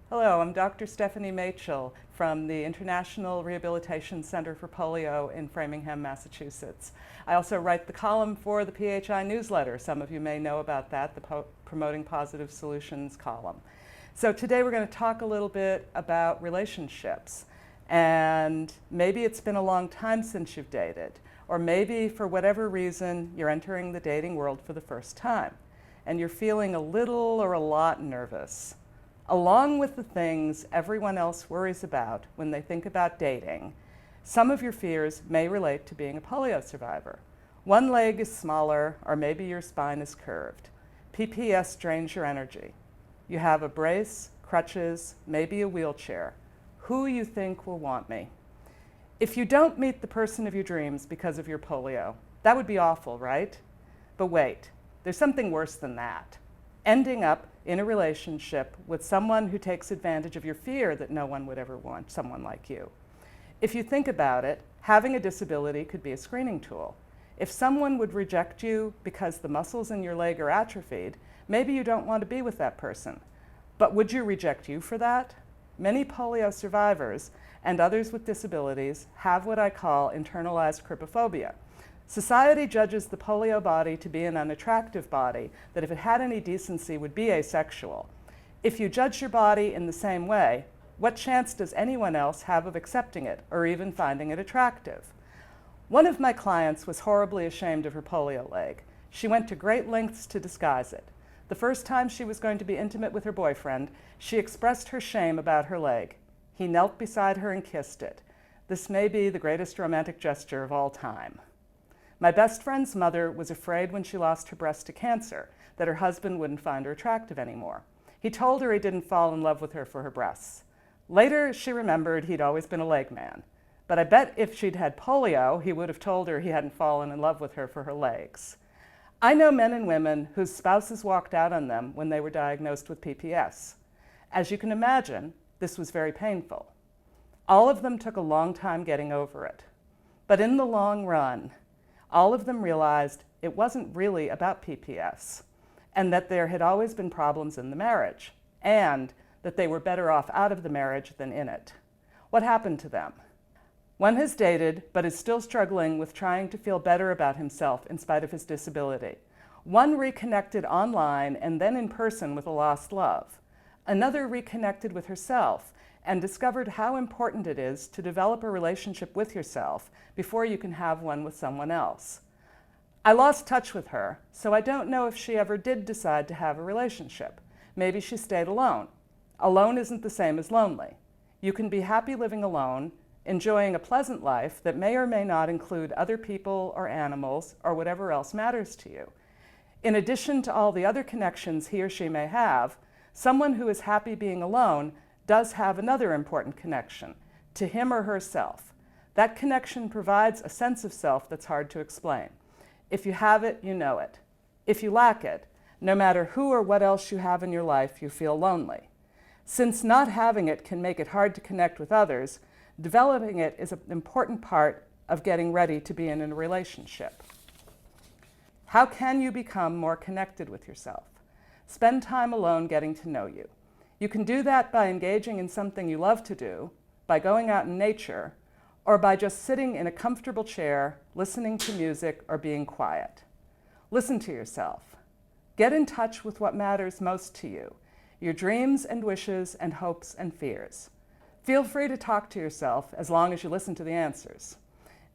Hello, I'm Dr. Stephanie Machell from the International Rehabilitation Center for Polio in Framingham, Massachusetts. I also write the column for the PHI newsletter. Some of you may know about that, the Promoting Positive Solutions column. So today we're going to talk a little bit about relationships. And maybe it's been a long time since you've dated, or maybe for whatever reason you're entering the dating world for the first time and you're feeling a little or a lot nervous. Along with the things everyone else worries about when they think about dating, some of your fears may relate to being a polio survivor. One leg is smaller, or maybe your spine is curved. PPS drains your energy. You have a brace, crutches, maybe a wheelchair. Who you think will want me? If you don't meet the person of your dreams because of your polio, that would be awful, right? But wait, there's something worse than that. Ending up in a relationship with someone who takes advantage of your fear that no one would ever want someone like you. If you think about it, having a disability could be a screening tool. If someone would reject you because the muscles in your leg are atrophied, maybe you don't want to be with that person. But would you reject you for that? Many polio survivors and others with disabilities have what I call internalized cripophobia. Society judges the polio body to be an unattractive body that if it had any decency would be asexual. If you judge your body in the same way, what chance does anyone else have of accepting it or even finding it attractive? One of my clients was horribly ashamed of her polio leg. She went to great lengths to disguise it. The first time she was going to be intimate with her boyfriend, she expressed her shame about her leg. He knelt beside her and kissed it. This may be the greatest romantic gesture of all time. My best friend's mother was afraid when she lost her breast to cancer that her husband wouldn't find her attractive anymore. He told her he didn't fall in love with her for her breasts. Later, she remembered he'd always been a leg man. But I bet if she'd had polio, he would have told her he hadn't fallen in love with her for her legs. I know men and women whose spouses walked out on them when they were diagnosed with PPS. As you can imagine, this was very painful. All of them took a long time getting over it. But in the long run, all of them realized it wasn't really about PPS, and that there had always been problems in the marriage, and that they were better off out of the marriage than in it. What happened to them? One has dated, but is still struggling with trying to feel better about himself in spite of his disability. One reconnected online and then in person with a lost love. Another reconnected with herself and discovered how important it is to develop a relationship with yourself before you can have one with someone else. I lost touch with her, so I don't know if she ever did decide to have a relationship. Maybe she stayed alone. Alone isn't the same as lonely. You can be happy living alone, enjoying a pleasant life that may or may not include other people or animals or whatever else matters to you. In addition to all the other connections he or she may have, someone who is happy being alone does have another important connection, to him or herself. That connection provides a sense of self that's hard to explain. If you have it, you know it. If you lack it, no matter who or what else you have in your life, you feel lonely. Since not having it can make it hard to connect with others, developing it is an important part of getting ready to be in a relationship. How can you become more connected with yourself? Spend time alone getting to know you. You can do that by engaging in something you love to do, by going out in nature, or by just sitting in a comfortable chair, listening to music, or being quiet. Listen to yourself. Get in touch with what matters most to you, your dreams and wishes and hopes and fears. Feel free to talk to yourself as long as you listen to the answers.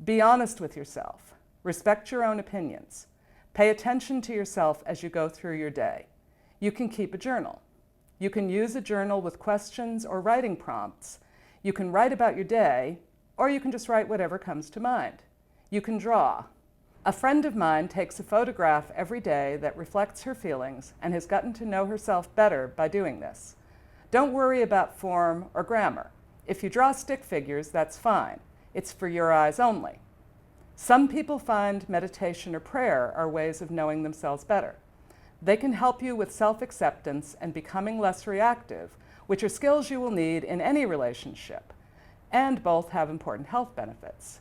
Be honest with yourself. Respect your own opinions. Pay attention to yourself as you go through your day. You can keep a journal. You can use a journal with questions or writing prompts. You can write about your day, or you can just write whatever comes to mind. You can draw. A friend of mine takes a photograph every day that reflects her feelings and has gotten to know herself better by doing this. Don't worry about form or grammar. If you draw stick figures, that's fine. It's for your eyes only. Some people find meditation or prayer are ways of knowing themselves better. They can help you with self-acceptance and becoming less reactive, which are skills you will need in any relationship, and both have important health benefits.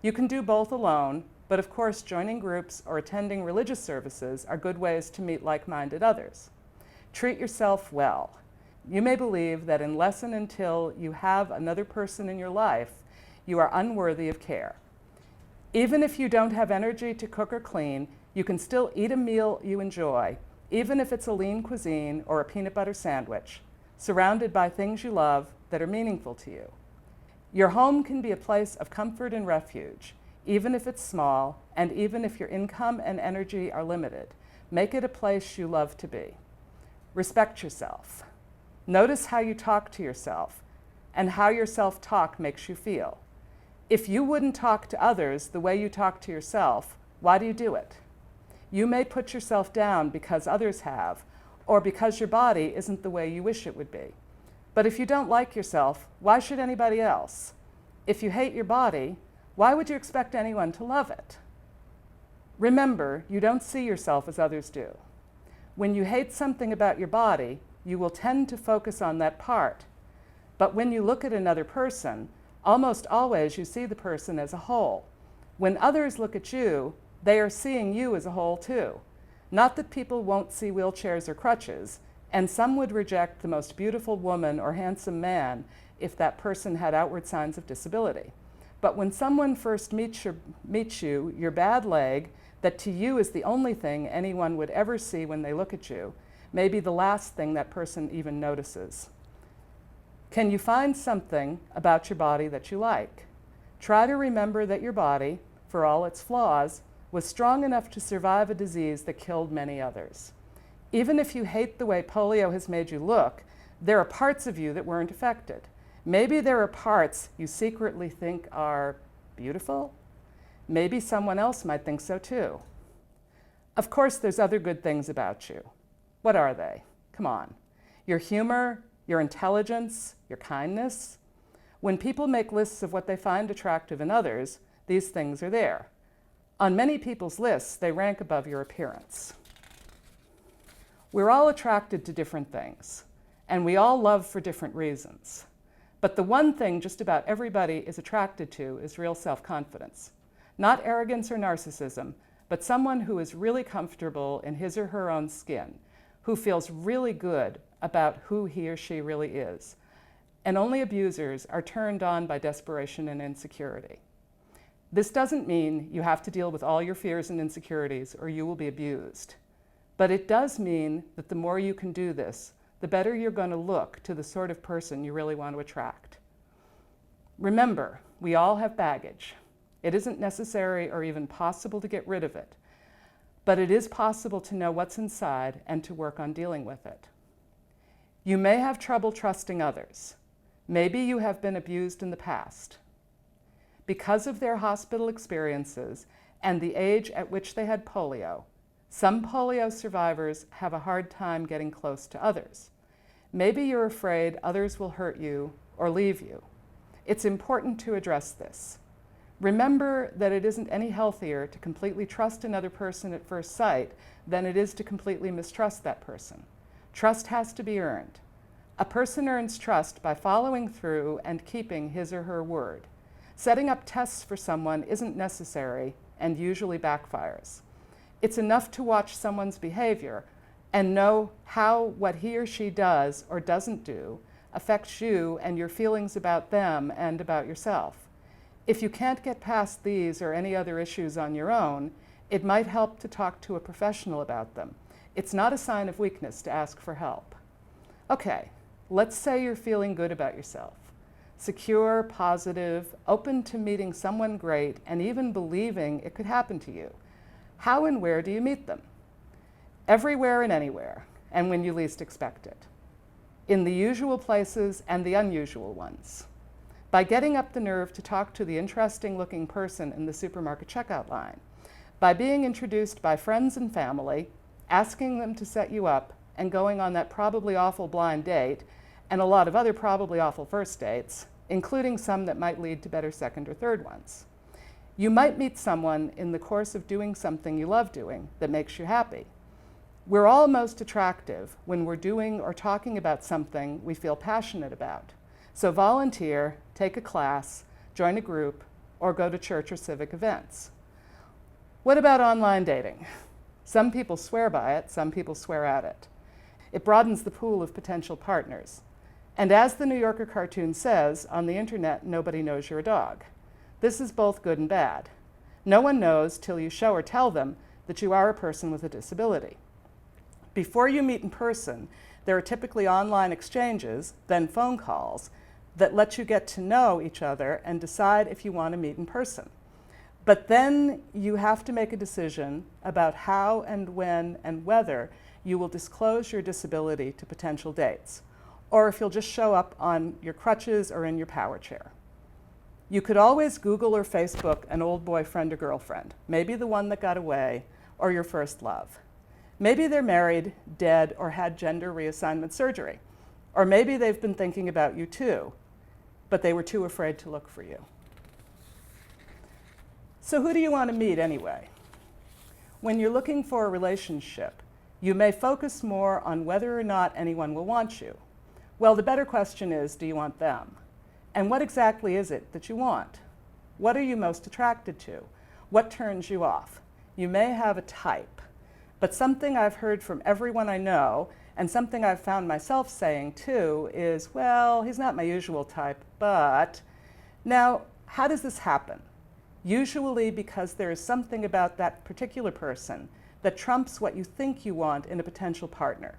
You can do both alone, but of course joining groups or attending religious services are good ways to meet like-minded others. Treat yourself well. You may believe that unless and until you have another person in your life, you are unworthy of care. Even if you don't have energy to cook or clean, you can still eat a meal you enjoy, even if it's a lean cuisine or a peanut butter sandwich, surrounded by things you love that are meaningful to you. Your home can be a place of comfort and refuge, even if it's small, and even if your income and energy are limited. Make it a place you love to be. Respect yourself. Notice how you talk to yourself and how your self-talk makes you feel. If you wouldn't talk to others the way you talk to yourself, why do you do it? You may put yourself down because others have, or because your body isn't the way you wish it would be. But if you don't like yourself, why should anybody else? If you hate your body, why would you expect anyone to love it? Remember, you don't see yourself as others do. When you hate something about your body, you will tend to focus on that part. But when you look at another person, almost always you see the person as a whole. When others look at you, they are seeing you as a whole too. Not that people won't see wheelchairs or crutches, and some would reject the most beautiful woman or handsome man if that person had outward signs of disability. But when someone first meets you, your bad leg, that to you is the only thing anyone would ever see when they look at you, may be the last thing that person even notices. Can you find something about your body that you like? Try to remember that your body, for all its flaws, was strong enough to survive a disease that killed many others. Even if you hate the way polio has made you look, there are parts of you that weren't affected. Maybe there are parts you secretly think are beautiful. Maybe someone else might think so too. Of course, there's other good things about you. What are they? Come on. Your humor, your intelligence, your kindness. When people make lists of what they find attractive in others, these things are there. On many people's lists, they rank above your appearance. We're all attracted to different things, and we all love for different reasons. But the one thing just about everybody is attracted to is real self-confidence. Not arrogance or narcissism, but someone who is really comfortable in his or her own skin, who feels really good about who he or she really is. And only abusers are turned on by desperation and insecurity. This doesn't mean you have to deal with all your fears and insecurities or you will be abused. But it does mean that the more you can do this, the better you're going to look to the sort of person you really want to attract. Remember, we all have baggage. It isn't necessary or even possible to get rid of it, but it is possible to know what's inside and to work on dealing with it. You may have trouble trusting others. Maybe you have been abused in the past. Because of their hospital experiences and the age at which they had polio, some polio survivors have a hard time getting close to others. Maybe you're afraid others will hurt you or leave you. It's important to address this. Remember that it isn't any healthier to completely trust another person at first sight than it is to completely mistrust that person. Trust has to be earned. A person earns trust by following through and keeping his or her word. Setting up tests for someone isn't necessary and usually backfires. It's enough to watch someone's behavior and know how what he or she does or doesn't do affects you and your feelings about them and about yourself. If you can't get past these or any other issues on your own, it might help to talk to a professional about them. It's not a sign of weakness to ask for help. Okay, let's say you're feeling good about yourself. Secure, positive, open to meeting someone great, and even believing it could happen to you. How and where do you meet them? Everywhere and anywhere, and when you least expect it. In the usual places and the unusual ones. By getting up the nerve to talk to the interesting-looking person in the supermarket checkout line. By being introduced by friends and family, asking them to set you up, and going on that probably awful blind date, and a lot of other probably awful first dates, including some that might lead to better second or third ones. You might meet someone in the course of doing something you love doing that makes you happy. We're all most attractive when we're doing or talking about something we feel passionate about. So volunteer, take a class, join a group, or go to church or civic events. What about online dating? Some people swear by it, some people swear at it. It broadens the pool of potential partners. And as the New Yorker cartoon says, on the internet, nobody knows you're a dog. This is both good and bad. No one knows till you show or tell them that you are a person with a disability. Before you meet in person, there are typically online exchanges, then phone calls, that let you get to know each other and decide if you want to meet in person. But then you have to make a decision about how and when and whether you will disclose your disability to potential dates, or if you'll just show up on your crutches or in your power chair. You could always Google or Facebook an old boyfriend or girlfriend, maybe the one that got away, or your first love. Maybe they're married, dead, or had gender reassignment surgery. Or maybe they've been thinking about you too, but they were too afraid to look for you. So who do you want to meet anyway? When you're looking for a relationship, you may focus more on whether or not anyone will want you. Well, the better question is, do you want them? And what exactly is it that you want? What are you most attracted to? What turns you off? You may have a type, but something I've heard from everyone I know, and something I've found myself saying too, is, well, he's not my usual type, but... Now, how does this happen? Usually because there is something about that particular person that trumps what you think you want in a potential partner.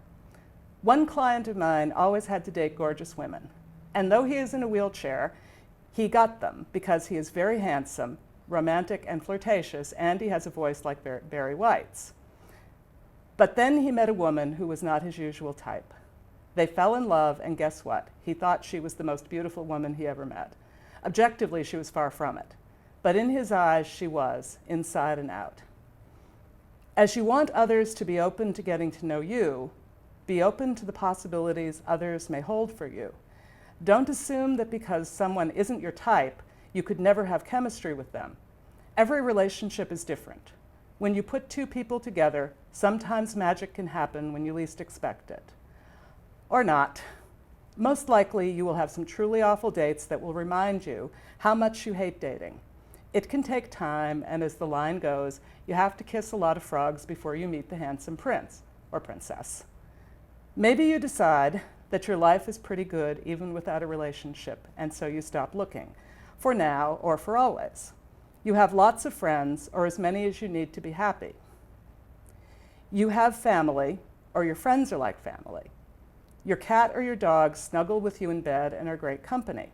One client of mine always had to date gorgeous women. And though he is in a wheelchair, he got them because he is very handsome, romantic, and flirtatious, and he has a voice like Barry White's. But then he met a woman who was not his usual type. They fell in love, and guess what? He thought she was the most beautiful woman he ever met. Objectively, she was far from it. But in his eyes, she was, inside and out. As you want others to be open to getting to know you, be open to the possibilities others may hold for you. Don't assume that because someone isn't your type, you could never have chemistry with them. Every relationship is different. When you put two people together, sometimes magic can happen when you least expect it. Or not. Most likely, you will have some truly awful dates that will remind you how much you hate dating. It can take time, and as the line goes, you have to kiss a lot of frogs before you meet the handsome prince or princess. Maybe you decide that your life is pretty good even without a relationship, and so you stop looking, for now or for always. You have lots of friends, or as many as you need to be happy. You have family, or your friends are like family. Your cat or your dog snuggle with you in bed and are great company.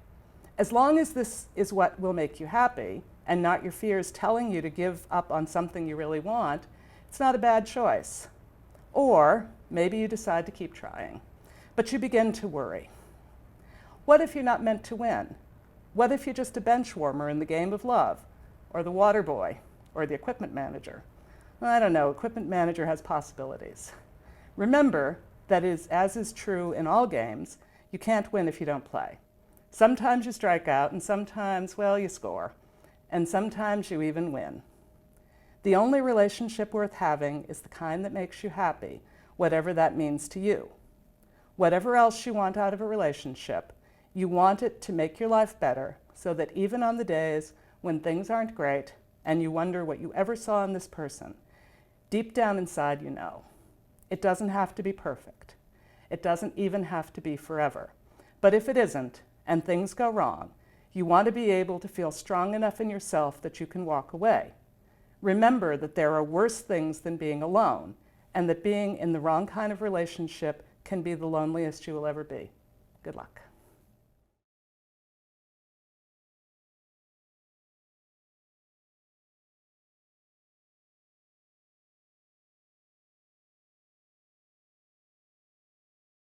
As long as this is what will make you happy, and not your fears telling you to give up on something you really want, it's not a bad choice. Or maybe you decide to keep trying, but you begin to worry. What if you're not meant to win? What if you're just a bench warmer in the game of love, or the water boy, or the equipment manager? Well, I don't know, equipment manager has possibilities. Remember that as is true in all games, you can't win if you don't play. Sometimes you strike out, and sometimes, well, you score. And sometimes you even win. The only relationship worth having is the kind that makes you happy, whatever that means to you. Whatever else you want out of a relationship, you want it to make your life better so that even on the days when things aren't great and you wonder what you ever saw in this person, deep down inside you know. It doesn't have to be perfect. It doesn't even have to be forever. But if it isn't, and things go wrong, you want to be able to feel strong enough in yourself that you can walk away. Remember that there are worse things than being alone, and that being in the wrong kind of relationship can be the loneliest you will ever be. Good luck.